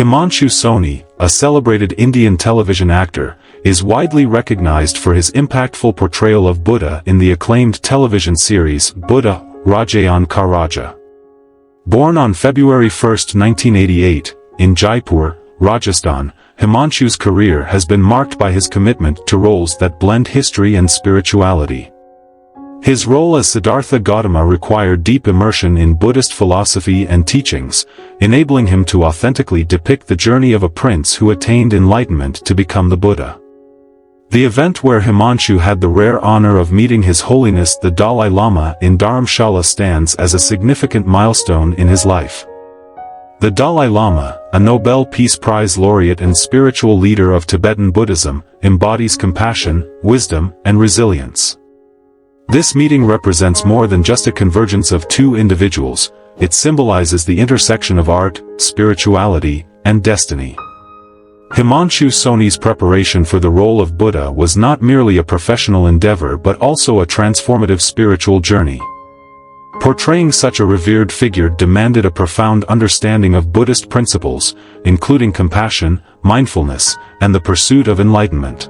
Himanshu Soni, a celebrated Indian television actor, is widely recognized for his impactful portrayal of Buddha in the acclaimed television series Buddha, Rajayan Ka Raja. Born on February 1, 1988, in Jaipur, Rajasthan, Himanshu's career has been marked by his commitment to roles that blend history and spirituality. His role as Siddhartha Gautama required deep immersion in Buddhist philosophy and teachings, enabling him to authentically depict the journey of a prince who attained enlightenment to become the Buddha. The event where Himanshu had the rare honor of meeting His Holiness the Dalai Lama in Dharamshala stands as a significant milestone in his life. The Dalai Lama, a Nobel Peace Prize laureate and spiritual leader of Tibetan Buddhism, embodies compassion, wisdom, and resilience. This meeting represents more than just a convergence of two individuals, it symbolizes the intersection of art, spirituality, and destiny. Himanshu Soni's preparation for the role of Buddha was not merely a professional endeavor but also a transformative spiritual journey. Portraying such a revered figure demanded a profound understanding of Buddhist principles, including compassion, mindfulness, and the pursuit of enlightenment.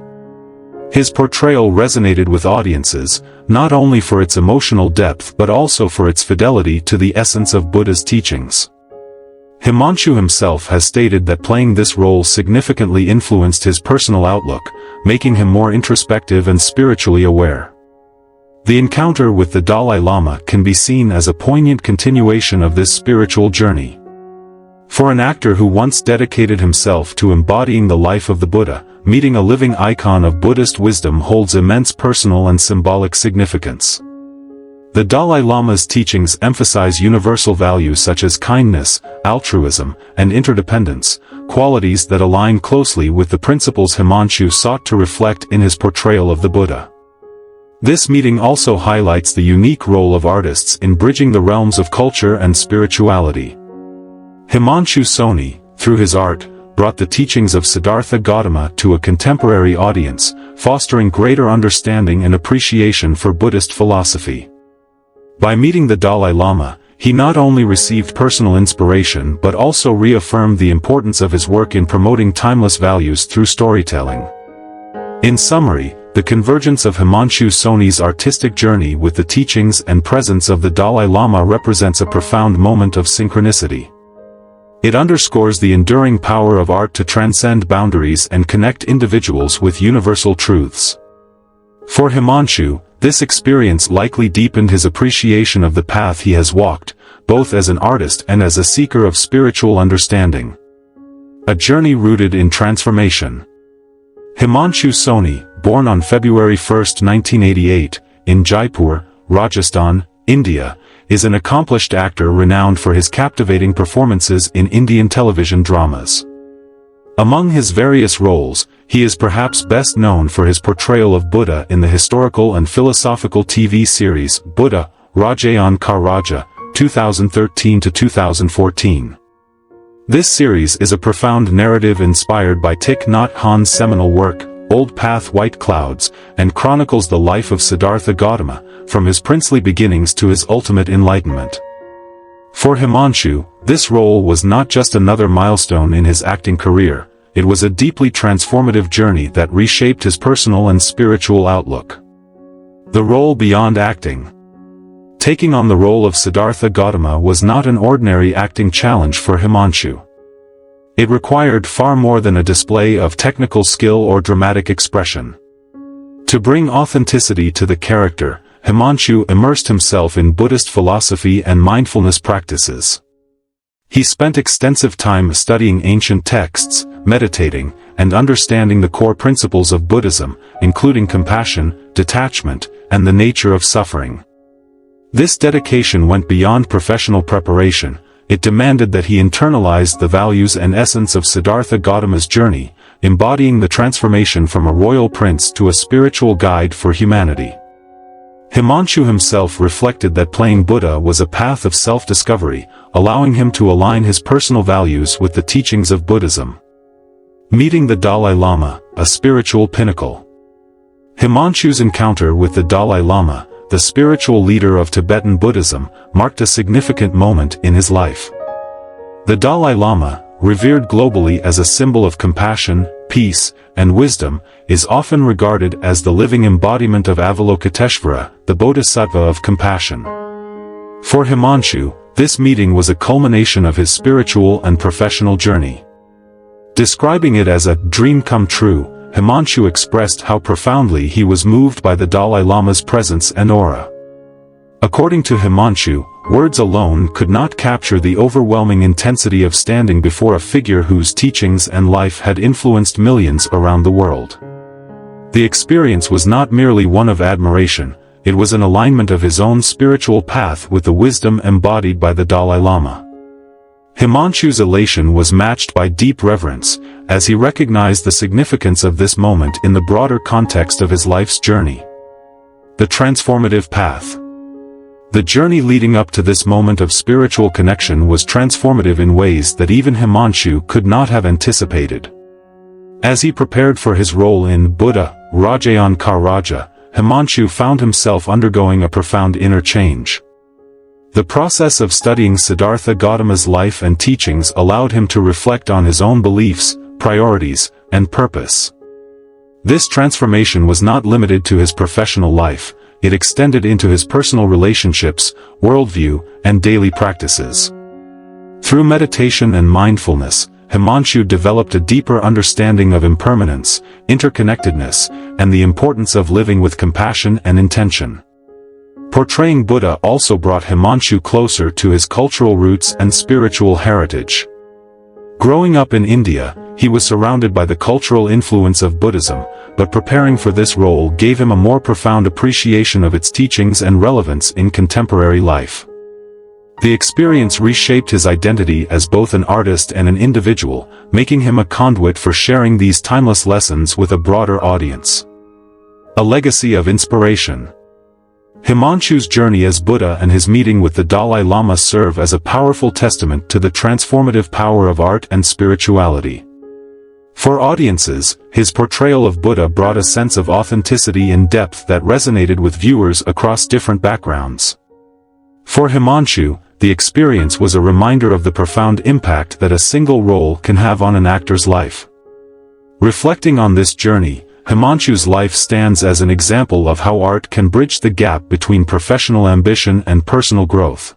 His portrayal resonated with audiences, not only for its emotional depth but also for its fidelity to the essence of Buddha's teachings. Himanshu himself has stated that playing this role significantly influenced his personal outlook, making him more introspective and spiritually aware. The encounter with the Dalai Lama can be seen as a poignant continuation of this spiritual journey. For an actor who once dedicated himself to embodying the life of the Buddha, meeting a living icon of Buddhist wisdom holds immense personal and symbolic significance. The Dalai Lama's teachings emphasize universal values such as kindness, altruism, and interdependence, qualities that align closely with the principles Himanshu sought to reflect in his portrayal of the Buddha. This meeting also highlights the unique role of artists in bridging the realms of culture and spirituality. Himanshu Soni, through his art, brought the teachings of Siddhartha Gautama to a contemporary audience, fostering greater understanding and appreciation for Buddhist philosophy. By meeting the Dalai Lama, he not only received personal inspiration but also reaffirmed the importance of his work in promoting timeless values through storytelling. In summary, the convergence of Himanshu Soni's artistic journey with the teachings and presence of the Dalai Lama represents a profound moment of synchronicity. It underscores the enduring power of art to transcend boundaries and connect individuals with universal truths. For Himanshu, this experience likely deepened his appreciation of the path he has walked, both as an artist and as a seeker of spiritual understanding. A journey rooted in transformation. Himanshu Soni, born on February 1, 1988, in Jaipur, Rajasthan, India, is an accomplished actor renowned for his captivating performances in Indian television dramas. Among his various roles, he is perhaps best known for his portrayal of Buddha in the historical and philosophical TV series Buddha, Rajayan Ka Raja, 2013-2014. This series is a profound narrative inspired by Thich Nhat Hanh's seminal work, Old Path White Clouds, and chronicles the life of Siddhartha Gautama, from his princely beginnings to his ultimate enlightenment. For Himanshu, this role was not just another milestone in his acting career, it was a deeply transformative journey that reshaped his personal and spiritual outlook. The role beyond acting. Taking on the role of Siddhartha Gautama was not an ordinary acting challenge for Himanshu. It required far more than a display of technical skill or dramatic expression. To bring authenticity to the character, Himanshu immersed himself in Buddhist philosophy and mindfulness practices. He spent extensive time studying ancient texts, meditating, and understanding the core principles of Buddhism, including compassion, detachment, and the nature of suffering. This dedication went beyond professional preparation. It demanded that he internalize the values and essence of Siddhartha Gautama's journey, embodying the transformation from a royal prince to a spiritual guide for humanity. Himanshu himself reflected that playing Buddha was a path of self-discovery, allowing him to align his personal values with the teachings of Buddhism. Meeting the Dalai Lama, a spiritual pinnacle. Himanshu's encounter with the Dalai Lama, the spiritual leader of Tibetan Buddhism, marked a significant moment in his life. The Dalai Lama, revered globally as a symbol of compassion, peace, and wisdom, is often regarded as the living embodiment of Avalokiteshvara, the Bodhisattva of compassion. For Himanshu, this meeting was a culmination of his spiritual and professional journey. Describing it as a dream come true, Himanshu expressed how profoundly he was moved by the Dalai Lama's presence and aura. According to Himanshu, words alone could not capture the overwhelming intensity of standing before a figure whose teachings and life had influenced millions around the world. The experience was not merely one of admiration, it was an alignment of his own spiritual path with the wisdom embodied by the Dalai Lama. Himanshu's elation was matched by deep reverence, as he recognized the significance of this moment in the broader context of his life's journey. The transformative path. The journey leading up to this moment of spiritual connection was transformative in ways that even Himanshu could not have anticipated. As he prepared for his role in Buddha, Vajrayana Karaja, Himanshu found himself undergoing a profound inner change. The process of studying Siddhartha Gautama's life and teachings allowed him to reflect on his own beliefs, priorities, and purpose. This transformation was not limited to his professional life, it extended into his personal relationships, worldview, and daily practices. Through meditation and mindfulness, Himanshu developed a deeper understanding of impermanence, interconnectedness, and the importance of living with compassion and intention. Portraying Buddha also brought Himanshu closer to his cultural roots and spiritual heritage. Growing up in India, he was surrounded by the cultural influence of Buddhism, but preparing for this role gave him a more profound appreciation of its teachings and relevance in contemporary life. The experience reshaped his identity as both an artist and an individual, making him a conduit for sharing these timeless lessons with a broader audience. A legacy of inspiration. Himanshu's journey as Buddha and his meeting with the Dalai Lama serve as a powerful testament to the transformative power of art and spirituality. For audiences, his portrayal of Buddha brought a sense of authenticity and depth that resonated with viewers across different backgrounds. For Himanshu, the experience was a reminder of the profound impact that a single role can have on an actor's life. Reflecting on this journey, Himanshu's life stands as an example of how art can bridge the gap between professional ambition and personal growth.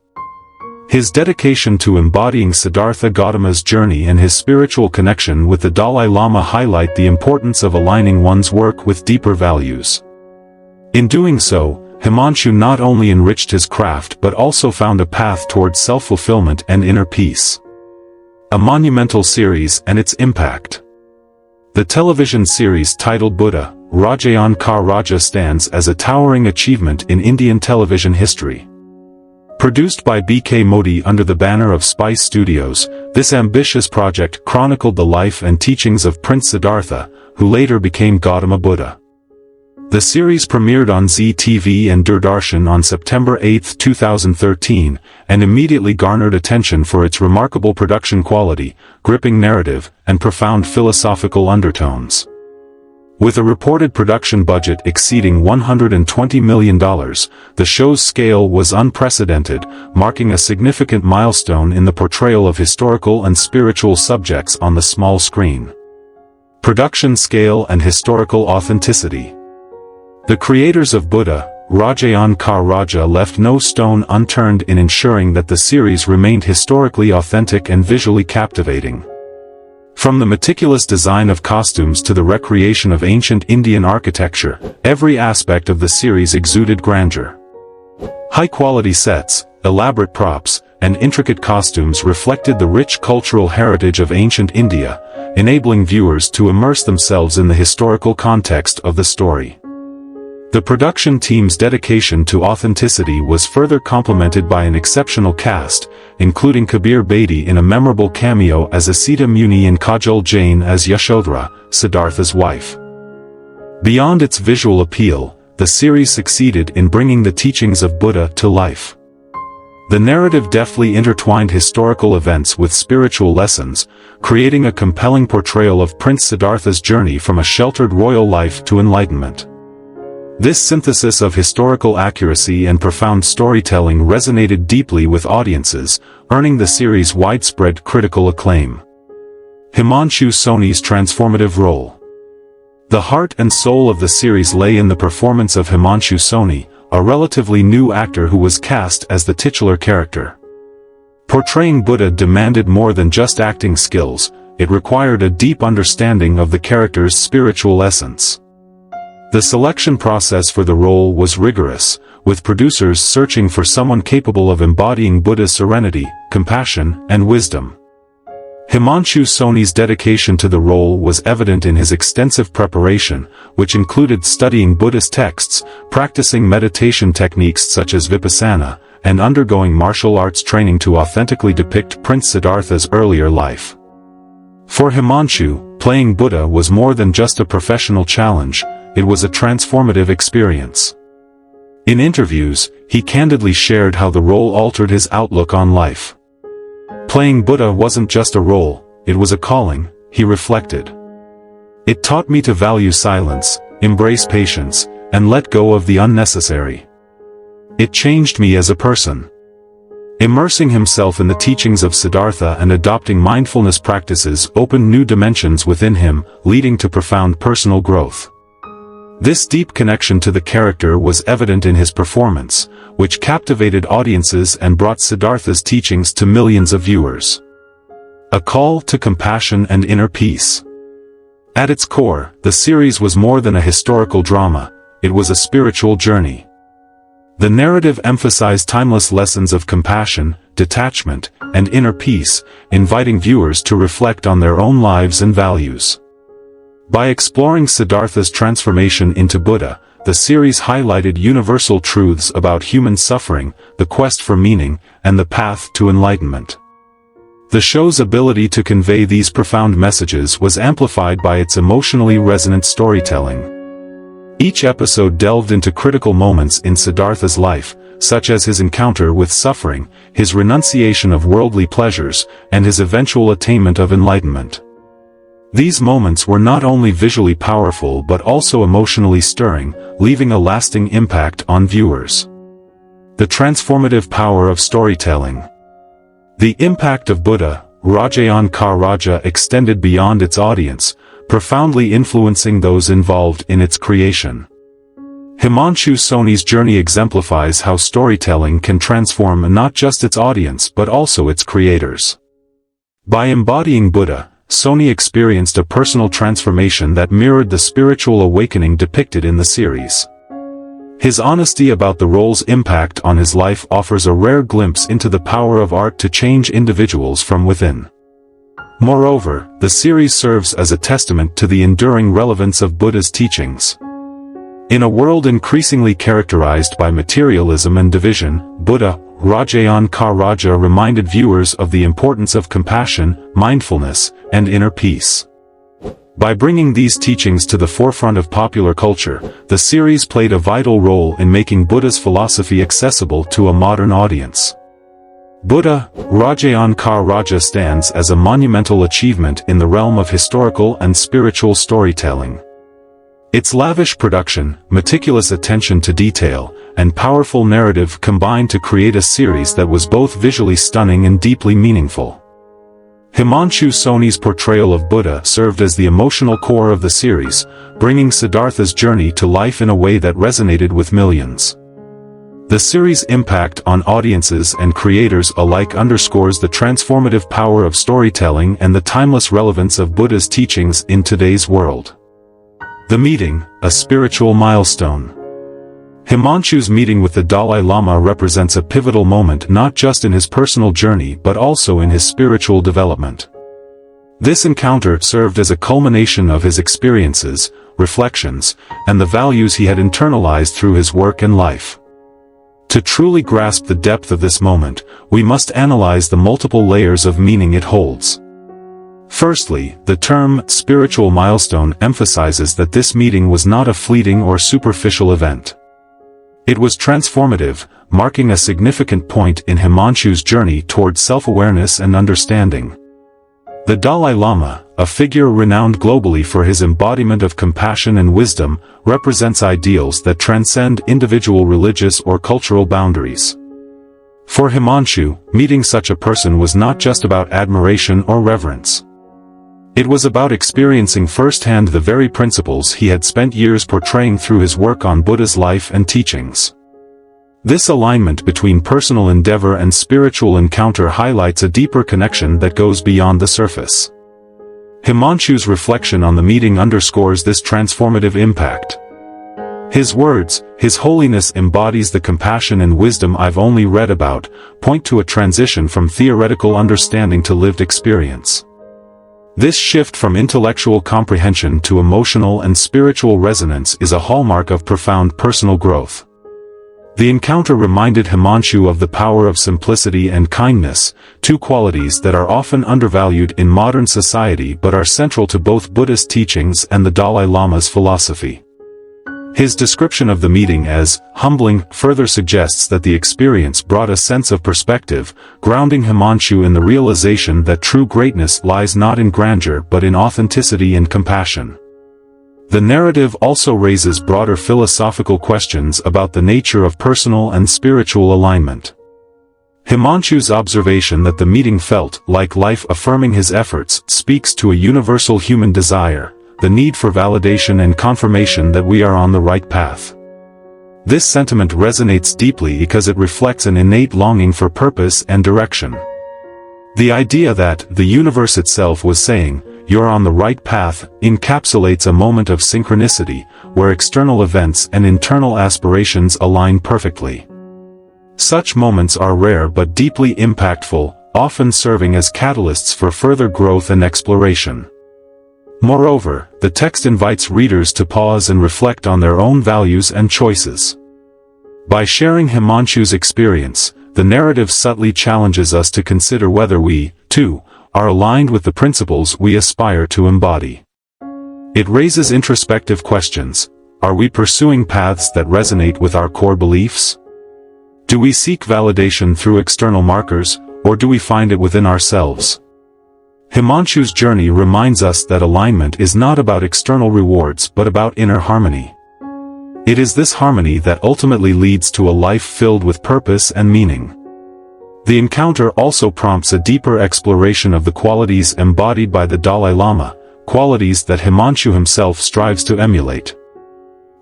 His dedication to embodying Siddhartha Gautama's journey and his spiritual connection with the Dalai Lama highlight the importance of aligning one's work with deeper values. In doing so, Himanshu not only enriched his craft but also found a path towards self-fulfillment and inner peace. A monumental series and its impact. The television series titled Buddha, Vajrayana Karaja stands as a towering achievement in Indian television history. Produced by B.K. Modi under the banner of Spice Studios, this ambitious project chronicled the life and teachings of Prince Siddhartha, who later became Gautama Buddha. The series premiered on Zee TV and Doordarshan on September 8, 2013, and immediately garnered attention for its remarkable production quality, gripping narrative, and profound philosophical undertones. With a reported production budget exceeding $120 million, the show's scale was unprecedented, marking a significant milestone in the portrayal of historical and spiritual subjects on the small screen. Production scale and historical authenticity. The creators of Buddha, Vajrayana Karaja left no stone unturned in ensuring that the series remained historically authentic and visually captivating. From the meticulous design of costumes to the recreation of ancient Indian architecture, every aspect of the series exuded grandeur. High-quality sets, elaborate props, and intricate costumes reflected the rich cultural heritage of ancient India, enabling viewers to immerse themselves in the historical context of the story. The production team's dedication to authenticity was further complemented by an exceptional cast, including Kabir Bedi in a memorable cameo as Asita Muni and Kajol Jain as Yashodhara, Siddhartha's wife. Beyond its visual appeal, the series succeeded in bringing the teachings of Buddha to life. The narrative deftly intertwined historical events with spiritual lessons, creating a compelling portrayal of Prince Siddhartha's journey from a sheltered royal life to enlightenment. This synthesis of historical accuracy and profound storytelling resonated deeply with audiences, earning the series widespread critical acclaim. Himanshu Soni's transformative role. The heart and soul of the series lay in the performance of Himanshu Soni, a relatively new actor who was cast as the titular character. Portraying Buddha demanded more than just acting skills, it required a deep understanding of the character's spiritual essence. The selection process for the role was rigorous, with producers searching for someone capable of embodying Buddha's serenity, compassion, and wisdom. Himanshu Soni's dedication to the role was evident in his extensive preparation, which included studying Buddhist texts, practicing meditation techniques such as vipassana, and undergoing martial arts training to authentically depict Prince Siddhartha's earlier life. For Himanshu, playing Buddha was more than just a professional challenge, it was a transformative experience. In interviews, he candidly shared how the role altered his outlook on life. Playing Buddha wasn't just a role, it was a calling, he reflected. It taught me to value silence, embrace patience, and let go of the unnecessary. It changed me as a person. Immersing himself in the teachings of Siddhartha and adopting mindfulness practices opened new dimensions within him, leading to profound personal growth. This deep connection to the character was evident in his performance, which captivated audiences and brought Siddhartha's teachings to millions of viewers. A call to compassion and inner peace. At its core, the series was more than a historical drama, it was a spiritual journey. The narrative emphasized timeless lessons of compassion, detachment, and inner peace, inviting viewers to reflect on their own lives and values. By exploring Siddhartha's transformation into Buddha, the series highlighted universal truths about human suffering, the quest for meaning, and the path to enlightenment. The show's ability to convey these profound messages was amplified by its emotionally resonant storytelling. Each episode delved into critical moments in Siddhartha's life, such as his encounter with suffering, his renunciation of worldly pleasures, and his eventual attainment of enlightenment. These moments were not only visually powerful but also emotionally stirring, leaving a lasting impact on viewers. The transformative power of storytelling. The impact of Buddha, Vajrayana Ka Raja, extended beyond its audience, profoundly influencing those involved in its creation. Himanshu Soni's journey exemplifies how storytelling can transform not just its audience but also its creators. By embodying Buddha, Soni experienced a personal transformation that mirrored the spiritual awakening depicted in the series. His honesty about the role's impact on his life offers a rare glimpse into the power of art to change individuals from within. Moreover, the series serves as a testament to the enduring relevance of Buddha's teachings. In a world increasingly characterized by materialism and division, Buddha, Vajrayana Ka Raja, reminded viewers of the importance of compassion, mindfulness, and inner peace. By bringing these teachings to the forefront of popular culture, the series played a vital role in making Buddha's philosophy accessible to a modern audience. Buddha, Vajrayana Ka Raja stands as a monumental achievement in the realm of historical and spiritual storytelling. Its lavish production, meticulous attention to detail, and powerful narrative combined to create a series that was both visually stunning and deeply meaningful. Himanshu Soni's portrayal of Buddha served as the emotional core of the series, bringing Siddhartha's journey to life in a way that resonated with millions. The series' impact on audiences and creators alike underscores the transformative power of storytelling and the timeless relevance of Buddha's teachings in today's world. The meeting, a spiritual milestone. Himanshu's meeting with the Dalai Lama represents a pivotal moment not just in his personal journey but also in his spiritual development. This encounter served as a culmination of his experiences, reflections, and the values he had internalized through his work and life. To truly grasp the depth of this moment, we must analyze the multiple layers of meaning it holds. Firstly, the term spiritual milestone emphasizes that this meeting was not a fleeting or superficial event. It was transformative, marking a significant point in Himanshu's journey toward self-awareness and understanding. The Dalai Lama, a figure renowned globally for his embodiment of compassion and wisdom, represents ideals that transcend individual religious or cultural boundaries. For Himanshu, meeting such a person was not just about admiration or reverence. It was about experiencing firsthand the very principles he had spent years portraying through his work on Buddha's life and teachings. This alignment between personal endeavor and spiritual encounter highlights a deeper connection that goes beyond the surface. Himanshu's reflection on the meeting underscores this transformative impact. His words, "His Holiness embodies the compassion and wisdom I've only read about," point to a transition from theoretical understanding to lived experience. This shift from intellectual comprehension to emotional and spiritual resonance is a hallmark of profound personal growth. The encounter reminded Himanshu of the power of simplicity and kindness, two qualities that are often undervalued in modern society but are central to both Buddhist teachings and the Dalai Lama's philosophy. His description of the meeting as humbling further suggests that the experience brought a sense of perspective, grounding Himanshu in the realization that true greatness lies not in grandeur but in authenticity and compassion. The narrative also raises broader philosophical questions about the nature of personal and spiritual alignment. Himanshu's observation that the meeting felt like life affirming his efforts speaks to a universal human desire, the need for validation and confirmation that we are on the right path. This sentiment resonates deeply because it reflects an innate longing for purpose and direction. The idea that the universe itself was saying, "You're on the right path," encapsulates a moment of synchronicity, where external events and internal aspirations align perfectly. Such moments are rare but deeply impactful, often serving as catalysts for further growth and exploration. Moreover, the text invites readers to pause and reflect on their own values and choices. By sharing Himanshu's experience, the narrative subtly challenges us to consider whether we, too, are aligned with the principles we aspire to embody. It raises introspective questions. Are we pursuing paths that resonate with our core beliefs? Do we seek validation through external markers, or do we find it within ourselves? Himanshu's journey reminds us that alignment is not about external rewards but about inner harmony. It is this harmony that ultimately leads to a life filled with purpose and meaning. The encounter also prompts a deeper exploration of the qualities embodied by the Dalai Lama, qualities that Himanshu himself strives to emulate.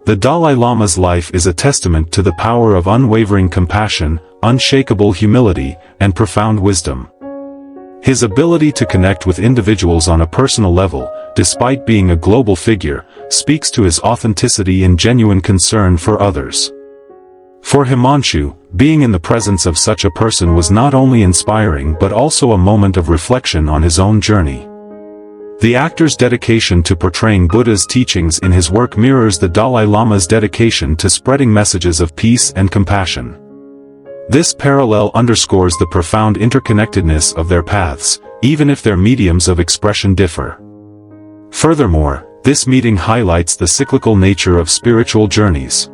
The Dalai Lama's life is a testament to the power of unwavering compassion, unshakable humility, and profound wisdom. His ability to connect with individuals on a personal level, despite being a global figure, speaks to his authenticity and genuine concern for others. For Himanshu, being in the presence of such a person was not only inspiring but also a moment of reflection on his own journey. The actor's dedication to portraying Buddha's teachings in his work mirrors the Dalai Lama's dedication to spreading messages of peace and compassion. This parallel underscores the profound interconnectedness of their paths, even if their mediums of expression differ. Furthermore, this meeting highlights the cyclical nature of spiritual journeys.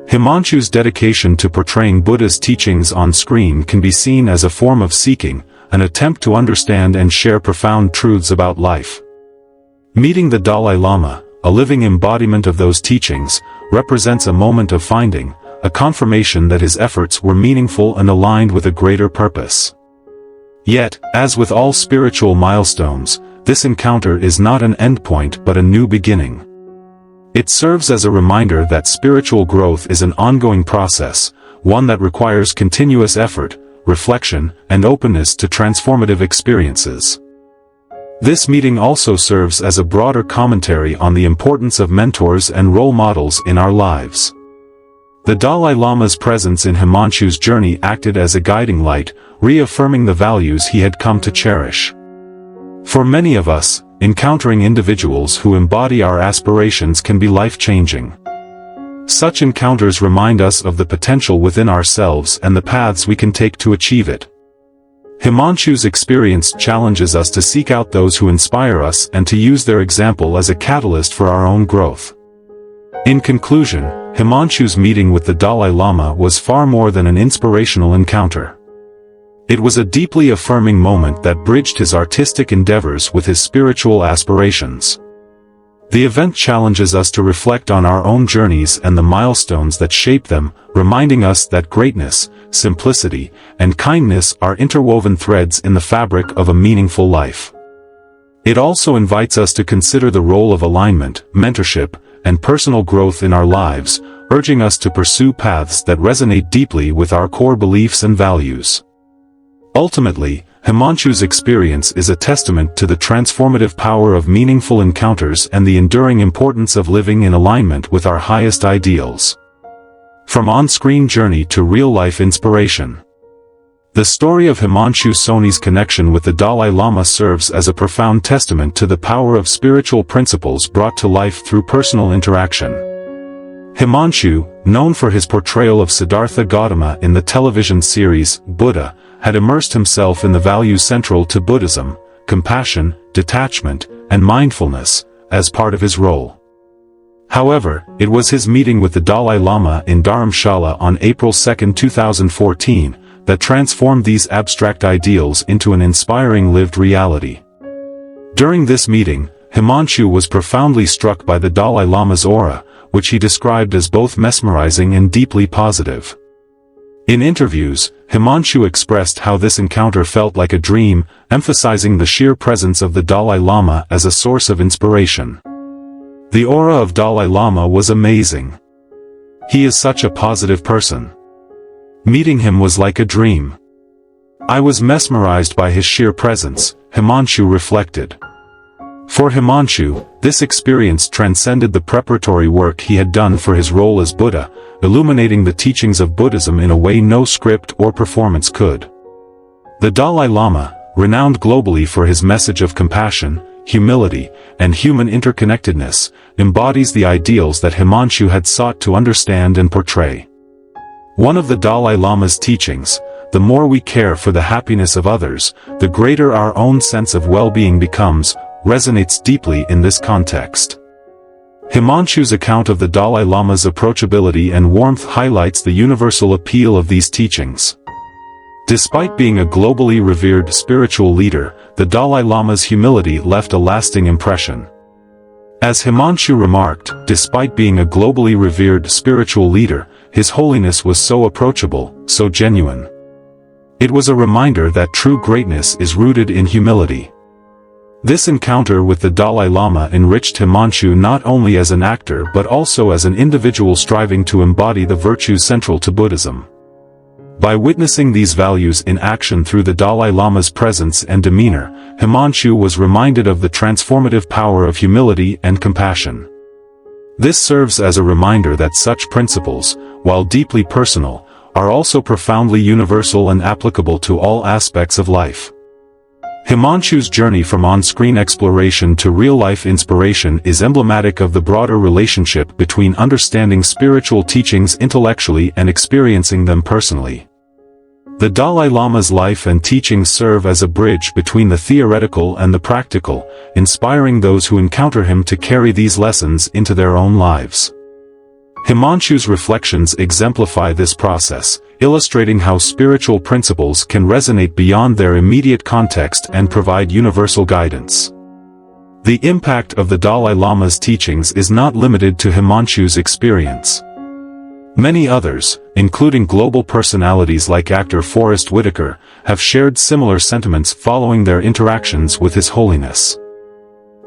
Himanshu's dedication to portraying Buddha's teachings on screen can be seen as a form of seeking, an attempt to understand and share profound truths about life. Meeting the Dalai Lama, a living embodiment of those teachings, represents a moment of finding, a confirmation that his efforts were meaningful and aligned with a greater purpose. Yet, as with all spiritual milestones, this encounter is not an endpoint but a new beginning. It serves as a reminder that spiritual growth is an ongoing process, one that requires continuous effort, reflection, and openness to transformative experiences. This meeting also serves as a broader commentary on the importance of mentors and role models in our lives. The Dalai Lama's presence in Himanshu's journey acted as a guiding light, reaffirming the values he had come to cherish. For many of us, encountering individuals who embody our aspirations can be life-changing. Such encounters remind us of the potential within ourselves and the paths we can take to achieve it. Himanshu's experience challenges us to seek out those who inspire us and to use their example as a catalyst for our own growth. In conclusion, Himanshu's meeting with the Dalai Lama was far more than an inspirational encounter. It was a deeply affirming moment that bridged his artistic endeavors with his spiritual aspirations. The event challenges us to reflect on our own journeys and the milestones that shape them, reminding us that greatness, simplicity, and kindness are interwoven threads in the fabric of a meaningful life. It also invites us to consider the role of alignment, mentorship, and personal growth in our lives, urging us to pursue paths that resonate deeply with our core beliefs and values. Ultimately, Himanshu's experience is a testament to the transformative power of meaningful encounters and the enduring importance of living in alignment with our highest ideals. From on-screen journey to real-life inspiration. The story of Himanshu Soni's connection with the Dalai Lama serves as a profound testament to the power of spiritual principles brought to life through personal interaction. Himanshu, known for his portrayal of Siddhartha Gautama in the television series Buddha, had immersed himself in the values central to Buddhism, compassion, detachment, and mindfulness, as part of his role. However, it was his meeting with the Dalai Lama in Dharamshala on April 2, 2014, that transformed these abstract ideals into an inspiring lived reality. During this meeting, Himanshu was profoundly struck by the Dalai Lama's aura, which he described as both mesmerizing and deeply positive. In interviews, Himanshu expressed how this encounter felt like a dream, emphasizing the sheer presence of the Dalai Lama as a source of inspiration. The aura of Dalai Lama was amazing. He is such a positive person. Meeting him was like a dream. I was mesmerized by his sheer presence, Himanshu reflected. For Himanshu, this experience transcended the preparatory work he had done for his role as Buddha, illuminating the teachings of Buddhism in a way no script or performance could. The Dalai Lama, renowned globally for his message of compassion, humility, and human interconnectedness, embodies the ideals that Himanshu had sought to understand and portray. One of the Dalai Lama's teachings, the more we care for the happiness of others, the greater our own sense of well-being becomes, resonates deeply in this context. Himanshu's account of the Dalai Lama's approachability and warmth highlights the universal appeal of these teachings. Despite being a globally revered spiritual leader, the Dalai Lama's humility left a lasting impression. As Himanshu remarked, despite being a globally revered spiritual leader, His Holiness was so approachable, so genuine. It was a reminder that true greatness is rooted in humility. This encounter with the Dalai Lama enriched Himanshu not only as an actor but also as an individual striving to embody the virtues central to Buddhism. By witnessing these values in action through the Dalai Lama's presence and demeanor, Himanshu was reminded of the transformative power of humility and compassion. This serves as a reminder that such principles, while deeply personal, are also profoundly universal and applicable to all aspects of life. Himanshu's journey from on-screen exploration to real-life inspiration is emblematic of the broader relationship between understanding spiritual teachings intellectually and experiencing them personally. The Dalai Lama's life and teachings serve as a bridge between the theoretical and the practical, inspiring those who encounter him to carry these lessons into their own lives. Himanshu's reflections exemplify this process, illustrating how spiritual principles can resonate beyond their immediate context and provide universal guidance. The impact of the Dalai Lama's teachings is not limited to Himanshu's experience. Many others, including global personalities like actor Forrest Whitaker, have shared similar sentiments following their interactions with His Holiness.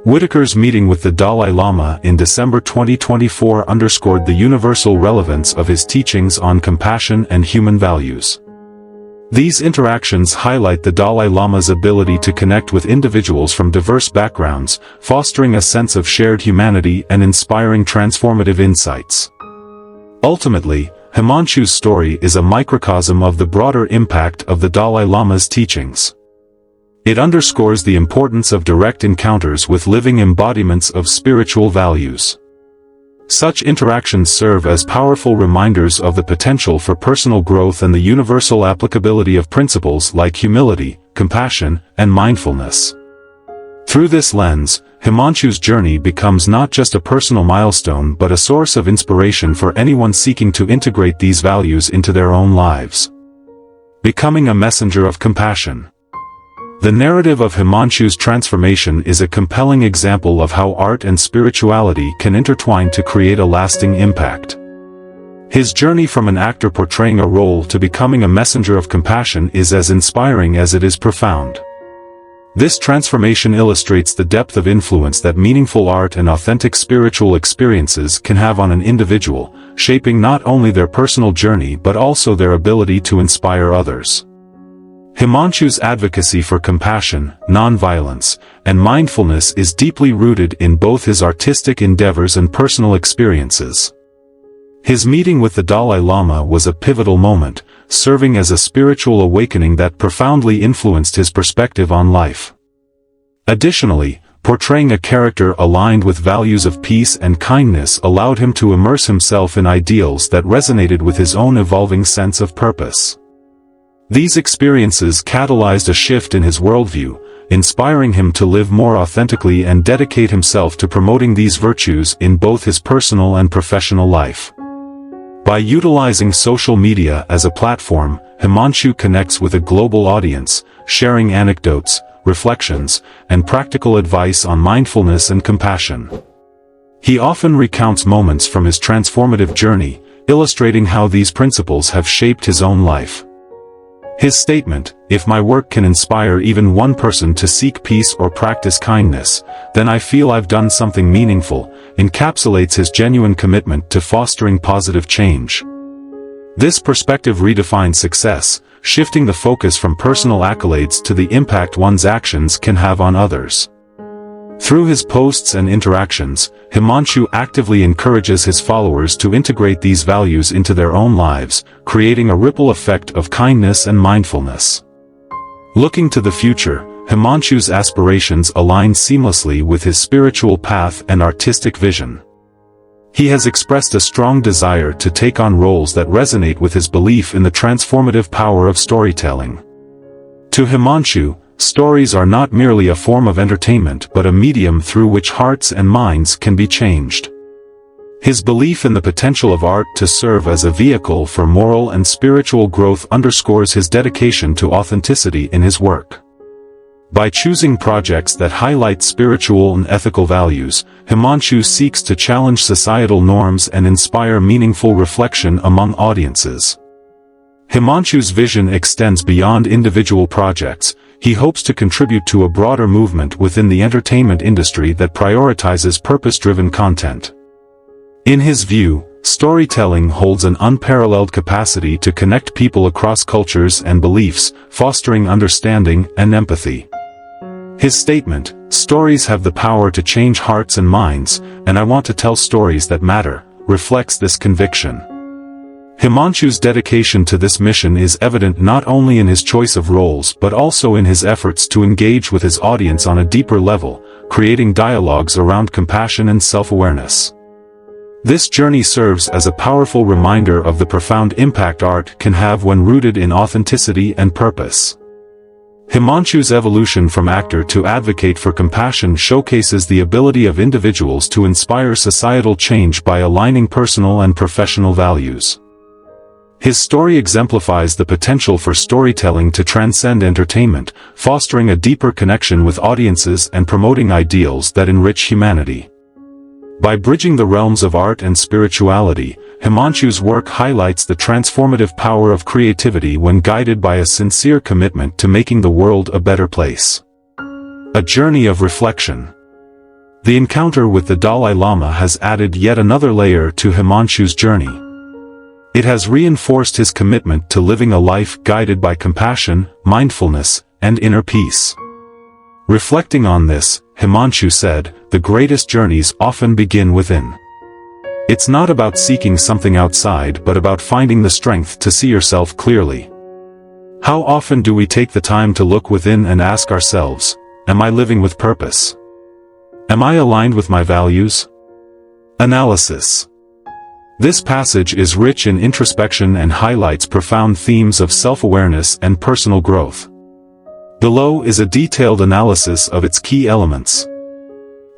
Whitaker's meeting with the Dalai Lama in December 2024 underscored the universal relevance of his teachings on compassion and human values. These interactions highlight the Dalai Lama's ability to connect with individuals from diverse backgrounds, fostering a sense of shared humanity and inspiring transformative insights. Ultimately, Himanshu's story is a microcosm of the broader impact of the Dalai Lama's teachings. It underscores the importance of direct encounters with living embodiments of spiritual values. Such interactions serve as powerful reminders of the potential for personal growth and the universal applicability of principles like humility, compassion, and mindfulness. Through this lens, Himanshu's journey becomes not just a personal milestone but a source of inspiration for anyone seeking to integrate these values into their own lives. Becoming a messenger of compassion. The narrative of Himanshu's transformation is a compelling example of how art and spirituality can intertwine to create a lasting impact. His journey from an actor portraying a role to becoming a messenger of compassion is as inspiring as it is profound. This transformation illustrates the depth of influence that meaningful art and authentic spiritual experiences can have on an individual, shaping not only their personal journey but also their ability to inspire others. Himanshu's advocacy for compassion, nonviolence, and mindfulness is deeply rooted in both his artistic endeavors and personal experiences. His meeting with the Dalai Lama was a pivotal moment, serving as a spiritual awakening that profoundly influenced his perspective on life. Additionally, portraying a character aligned with values of peace and kindness allowed him to immerse himself in ideals that resonated with his own evolving sense of purpose. These experiences catalyzed a shift in his worldview, inspiring him to live more authentically and dedicate himself to promoting these virtues in both his personal and professional life. By utilizing social media as a platform, Himanshu connects with a global audience, sharing anecdotes, reflections, and practical advice on mindfulness and compassion. He often recounts moments from his transformative journey, illustrating how these principles have shaped his own life. His statement, "If my work can inspire even one person to seek peace or practice kindness, then I feel I've done something meaningful," encapsulates his genuine commitment to fostering positive change. This perspective redefines success, shifting the focus from personal accolades to the impact one's actions can have on others. Through his posts and interactions, Himanshu actively encourages his followers to integrate these values into their own lives, creating a ripple effect of kindness and mindfulness. Looking to the future, Himanshu's aspirations align seamlessly with his spiritual path and artistic vision. He has expressed a strong desire to take on roles that resonate with his belief in the transformative power of storytelling. To Himanshu, stories are not merely a form of entertainment but a medium through which hearts and minds can be changed. His belief in the potential of art to serve as a vehicle for moral and spiritual growth underscores his dedication to authenticity in his work. By choosing projects that highlight spiritual and ethical values, Himanshu seeks to challenge societal norms and inspire meaningful reflection among audiences. Himanshu's vision extends beyond individual projects. He hopes to contribute to a broader movement within the entertainment industry that prioritizes purpose-driven content. In his view, storytelling holds an unparalleled capacity to connect people across cultures and beliefs, fostering understanding and empathy. His statement, "Stories have the power to change hearts and minds, and I want to tell stories that matter," reflects this conviction. Himanshu's dedication to this mission is evident not only in his choice of roles but also in his efforts to engage with his audience on a deeper level, creating dialogues around compassion and self-awareness. This journey serves as a powerful reminder of the profound impact art can have when rooted in authenticity and purpose. Himanshu's evolution from actor to advocate for compassion showcases the ability of individuals to inspire societal change by aligning personal and professional values. His story exemplifies the potential for storytelling to transcend entertainment, fostering a deeper connection with audiences and promoting ideals that enrich humanity. By bridging the realms of art and spirituality, Himanshu's work highlights the transformative power of creativity when guided by a sincere commitment to making the world a better place. A journey of reflection. The encounter with the Dalai Lama has added yet another layer to Himanshu's journey. It has reinforced his commitment to living a life guided by compassion, mindfulness, and inner peace. Reflecting on this, Himanshu said, "The greatest journeys often begin within. It's not about seeking something outside but about finding the strength to see yourself clearly." How often do we take the time to look within and ask ourselves, am I living with purpose? Am I aligned with my values? Analysis. This passage is rich in introspection and highlights profound themes of self-awareness and personal growth. Below is a detailed analysis of its key elements.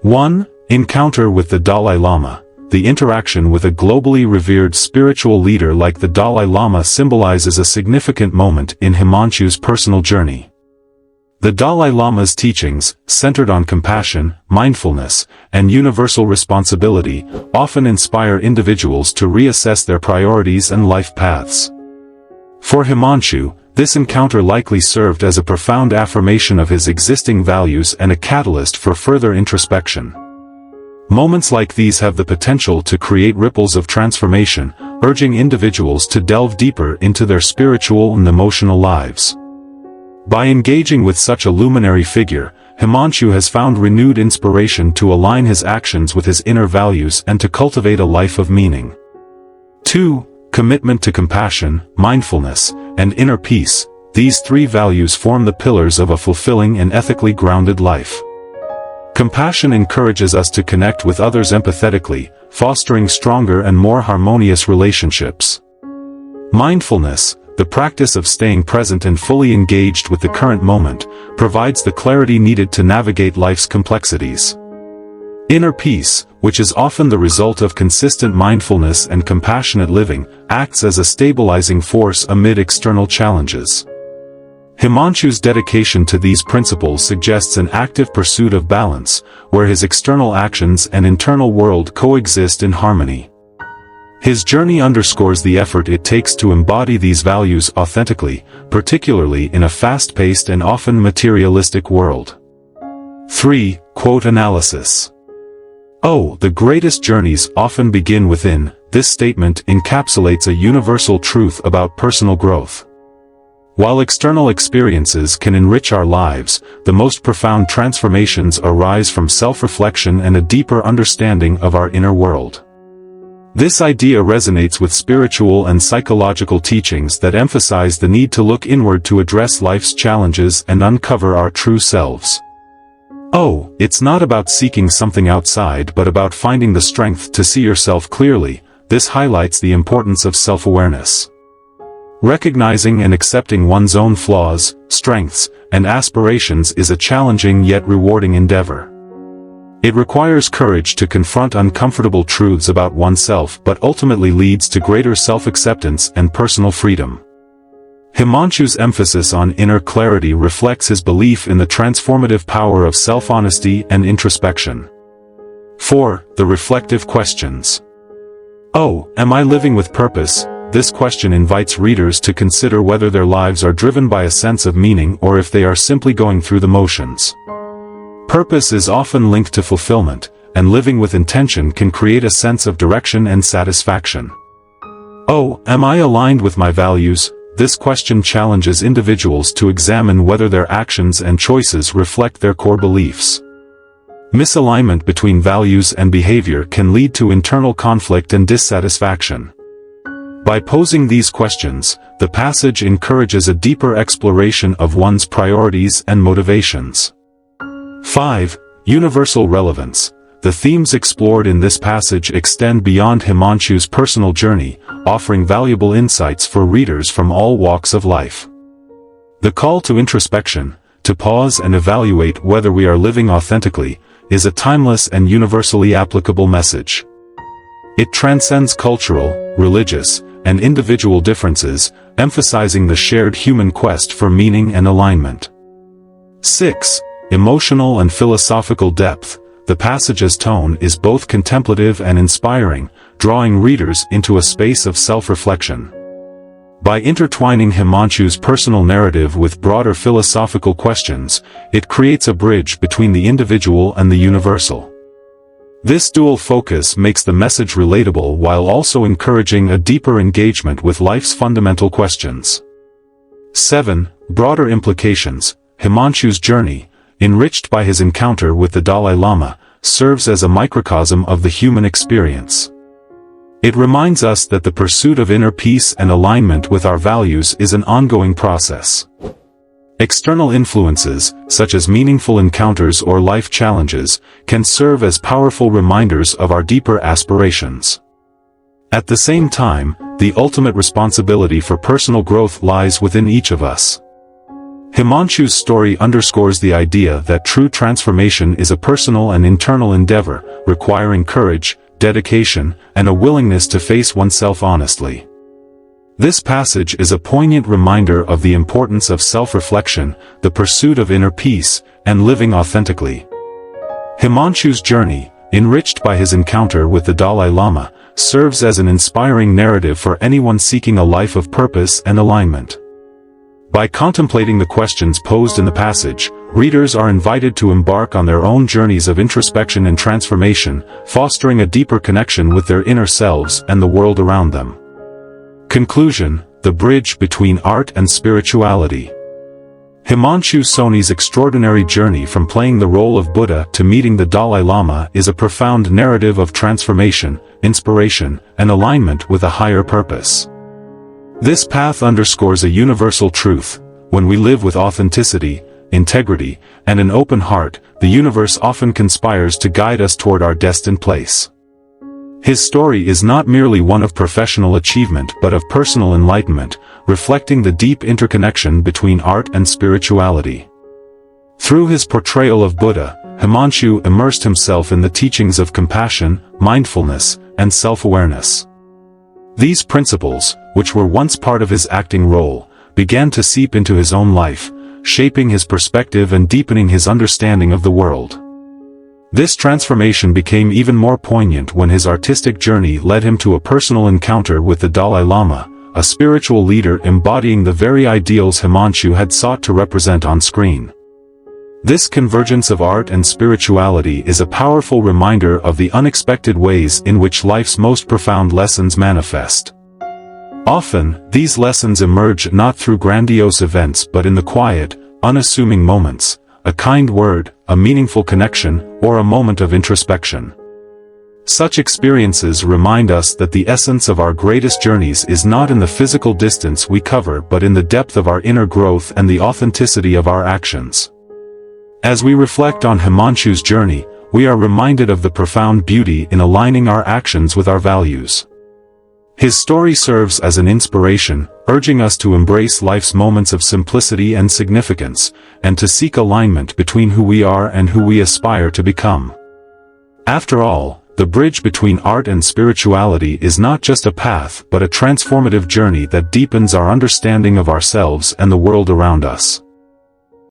1. Encounter with the Dalai Lama. The interaction with a globally revered spiritual leader like the Dalai Lama symbolizes a significant moment in Himanshu's personal journey. The Dalai Lama's teachings, centered on compassion, mindfulness, and universal responsibility, often inspire individuals to reassess their priorities and life paths. For Himanshu, this encounter likely served as a profound affirmation of his existing values and a catalyst for further introspection. Moments like these have the potential to create ripples of transformation, urging individuals to delve deeper into their spiritual and emotional lives. By engaging with such a luminary figure, Himanshu has found renewed inspiration to align his actions with his inner values and to cultivate a life of meaning. 2. Commitment to compassion, mindfulness, and inner peace. These three values form the pillars of a fulfilling and ethically grounded life. Compassion encourages us to connect with others empathetically, fostering stronger and more harmonious relationships. Mindfulness, the practice of staying present and fully engaged with the current moment, provides the clarity needed to navigate life's complexities. Inner peace, which is often the result of consistent mindfulness and compassionate living, acts as a stabilizing force amid external challenges. Himanshu's dedication to these principles suggests an active pursuit of balance, where his external actions and internal world coexist in harmony. His journey underscores the effort it takes to embody these values authentically, particularly in a fast-paced and often materialistic world. 3. Quote analysis. "Oh, the greatest journeys often begin within." This statement encapsulates a universal truth about personal growth. While external experiences can enrich our lives, the most profound transformations arise from self-reflection and a deeper understanding of our inner world. This idea resonates with spiritual and psychological teachings that emphasize the need to look inward to address life's challenges and uncover our true selves. Oh, it's not about seeking something outside but about finding the strength to see yourself clearly. This highlights the importance of self-awareness. Recognizing and accepting one's own flaws, strengths, and aspirations is a challenging yet rewarding endeavor. It requires courage to confront uncomfortable truths about oneself but ultimately leads to greater self-acceptance and personal freedom. Himanshu's emphasis on inner clarity reflects his belief in the transformative power of self-honesty and introspection. 4. The reflective questions. Oh, am I living with purpose? This question invites readers to consider whether their lives are driven by a sense of meaning or if they are simply going through the motions. Purpose is often linked to fulfillment, and living with intention can create a sense of direction and satisfaction. Oh, am I aligned with my values? This question challenges individuals to examine whether their actions and choices reflect their core beliefs. Misalignment between values and behavior can lead to internal conflict and dissatisfaction. By posing these questions, the passage encourages a deeper exploration of one's priorities and motivations. 5. Universal relevance. The themes explored in this passage extend beyond Himanshu's personal journey, offering valuable insights for readers from all walks of life. The call to introspection, to pause and evaluate whether we are living authentically, is a timeless and universally applicable message. It transcends cultural, religious, and individual differences, emphasizing the shared human quest for meaning and alignment. 6. Emotional and philosophical depth. The passage's tone is both contemplative and inspiring, drawing readers into a space of self-reflection. By intertwining Himanshu's personal narrative with broader philosophical questions, it creates a bridge between the individual and the universal. This dual focus makes the message relatable while also encouraging a deeper engagement with life's fundamental questions. 7. Broader implications. Himanshu's journey, enriched by his encounter with the Dalai Lama, serves as a microcosm of the human experience. It reminds us that the pursuit of inner peace and alignment with our values is an ongoing process. External influences, such as meaningful encounters or life challenges, can serve as powerful reminders of our deeper aspirations. At the same time, the ultimate responsibility for personal growth lies within each of us. Himanshu's story underscores the idea that true transformation is a personal and internal endeavor, requiring courage, dedication, and a willingness to face oneself honestly. This passage is a poignant reminder of the importance of self-reflection, the pursuit of inner peace, and living authentically. Himanshu's journey, enriched by his encounter with the Dalai Lama, serves as an inspiring narrative for anyone seeking a life of purpose and alignment. By contemplating the questions posed in the passage, readers are invited to embark on their own journeys of introspection and transformation, fostering a deeper connection with their inner selves and the world around them. Conclusion: the bridge between art and spirituality. Himanshu Soni's extraordinary journey from playing the role of Buddha to meeting the Dalai Lama is a profound narrative of transformation, inspiration, and alignment with a higher purpose. This path underscores a universal truth: when we live with authenticity, integrity, and an open heart, the universe often conspires to guide us toward our destined place. His story is not merely one of professional achievement but of personal enlightenment, reflecting the deep interconnection between art and spirituality. Through his portrayal of Buddha, Himanshu immersed himself in the teachings of compassion, mindfulness, and self-awareness. These principles, which were once part of his acting role, began to seep into his own life, shaping his perspective and deepening his understanding of the world. This transformation became even more poignant when his artistic journey led him to a personal encounter with the Dalai Lama, a spiritual leader embodying the very ideals Himanshu had sought to represent on screen. This convergence of art and spirituality is a powerful reminder of the unexpected ways in which life's most profound lessons manifest. Often, these lessons emerge not through grandiose events but in the quiet, unassuming moments: a kind word, a meaningful connection, or a moment of introspection. Such experiences remind us that the essence of our greatest journeys is not in the physical distance we cover but in the depth of our inner growth and the authenticity of our actions. As we reflect on Himanshu's journey, we are reminded of the profound beauty in aligning our actions with our values. His story serves as an inspiration, urging us to embrace life's moments of simplicity and significance, and to seek alignment between who we are and who we aspire to become. After all, the bridge between art and spirituality is not just a path but a transformative journey that deepens our understanding of ourselves and the world around us.